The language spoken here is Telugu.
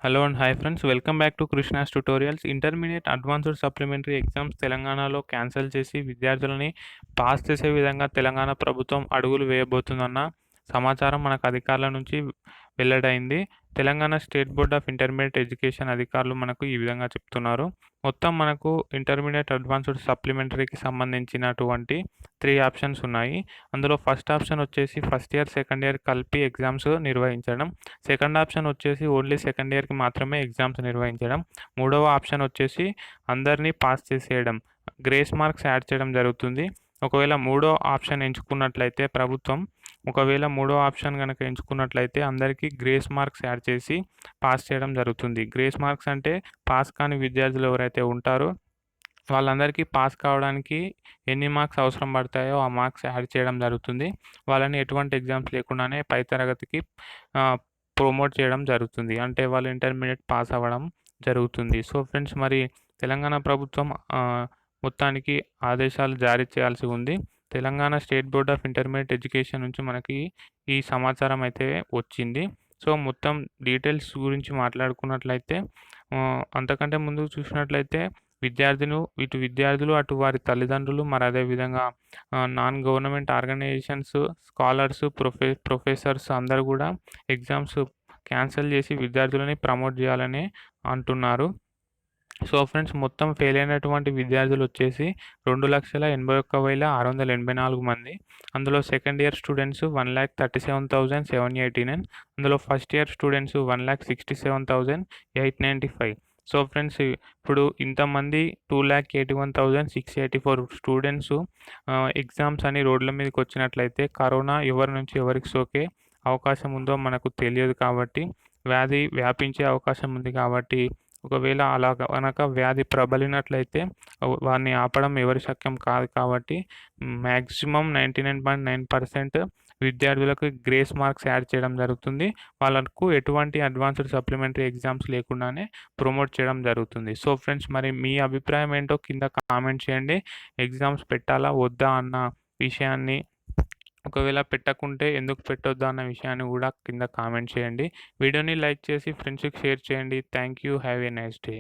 Hello and hi friends, welcome back to Krishna's tutorials. Intermediate advanced supplementary exams తెలంగాణలో క్యాన్సిల్ చేసి విద్యార్థులని పాస్ చేసే విధంగా తెలంగాణ ప్రభుత్వం అడుగులు వేయబోతుందన్న సమాచారం మనకు అధికారుల నుంచి వెల్లడైంది. Telangana state board of intermediate education అధికారులు మనకు ఈ విధంగా చెప్తున్నారు. మొత్తం మనకు ఇంటర్మీడియట్ అడ్వాన్స్డ్ సప్లిమెంటరీకి సంబంధించినటువంటి 3 ఆప్షన్స్ ఉన్నాయి. అందులో ఫస్ట్ ఆప్షన్ వచ్చేసి ఫస్ట్ ఇయర్, సెకండ్ ఇయర్ కలిపి ఎగ్జామ్స్ నిర్వహించడం. సెకండ్ ఆప్షన్ వచ్చేసి ఓన్లీ సెకండ్ ఇయర్కి మాత్రమే ఎగ్జామ్స్ నిర్వహించడం. మూడవ ఆప్షన్ వచ్చేసి అందరినీ పాస్ చేసేయడం, గ్రేస్ మార్క్స్ యాడ్ చేయడం జరుగుతుంది. ఒకవేళ మూడో ఆప్షన్ ఎంచుకున్నట్లయితే ప్రభుత్వం మూడో ఆప్షన్ కనుక ఎంచుకున్నట్లయితే అందరికీ గ్రేస్ మార్క్స్ యాడ్ చేసి పాస్ చేయడం జరుగుతుంది. గ్రేస్ మార్క్స్ అంటే పాస్ కాని విద్యార్థులు ఎవరైతే ఉంటారో వాళ్ళందరికీ పాస్ కావడానికి ఎన్ని మార్క్స్ అవసరం పడతాయో ఆ మార్క్స్ యాడ్ చేయడం జరుగుతుంది. వాళ్ళని ఎటువంటి ఎగ్జామ్స్ లేకుండానే పై తరగతికి ప్రమోట్ చేయడం జరుగుతుంది. అంటే వాళ్ళు ఇంటర్మీడియట్ పాస్ అవ్వడం జరుగుతుంది. సో ఫ్రెండ్స్, మరి తెలంగాణ ప్రభుత్వం మొత్తానికి ఆదేశాలు జారీ చేయాల్సి ఉంది. Telangana state board of intermediate education నుంచి మనకి ఈ సమాచారం అయితే వచ్చింది. సో మొత్తం డీటెయిల్స్ గురించి మాట్లాడుకున్నట్లయితే అంతకంటే ముందు చూసినట్లయితే విద్యార్థులు అటు వారి తల్లిదండ్రులు, మరి అదేవిధంగా non government organisations, scholars, professors అందరూ కూడా ఎగ్జామ్స్ క్యాన్సిల్ చేసి విద్యార్థులని ప్రమోట్ చేయాలని అంటున్నారు. సో ఫ్రెండ్స్, మొత్తం ఫెయిల్ అయినటువంటి విద్యార్థులు వచ్చేసి 2,81,684 మంది. అందులో సెకండ్ ఇయర్ స్టూడెంట్స్ 1,37,789. అందులో first year students 1,67,895. So friends, ఇప్పుడు ఇంతమంది 2,81,684 స్టూడెంట్స్ ఎగ్జామ్స్ అని రోడ్ల మీదకి వచ్చినట్లయితే కరోనా ఎవరి నుంచి ఎవరికి సోకే అవకాశం ఉందో మనకు తెలియదు. కాబట్టి వ్యాధి వ్యాపించే అవకాశం ఉంది. కాబట్టి ఒకవేళ అలా కనుక వ్యాధి ప్రబలినట్లయితే వారిని ఆపడం ఎవరి శక్యం కాదు. కాబట్టి మ్యాక్సిమం 99.9% విద్యార్థులకు గ్రేస్ మార్క్స్ యాడ్ చేయడం జరుగుతుంది. వాళ్ళకు ఎటువంటి అడ్వాన్స్డ్ సప్లిమెంటరీ ఎగ్జామ్స్ లేకుండానే ప్రమోట్ చేయడం జరుగుతుంది. సో ఫ్రెండ్స్, మరి మీ అభిప్రాయం ఏంటో కింద కామెంట్ చేయండి. ఎగ్జామ్స్ పెట్టాలా వద్దా అన్న విషయాన్ని, ఒకవేళ పెట్టకుంటే ఎందుకు పెట్టొద్దు అన్న విషయాన్ని కూడా కింద కామెంట్ చేయండి. వీడియోని లైక్ చేసి ఫ్రెండ్స్కి షేర్ చేయండి. Thank you. Have a nice day.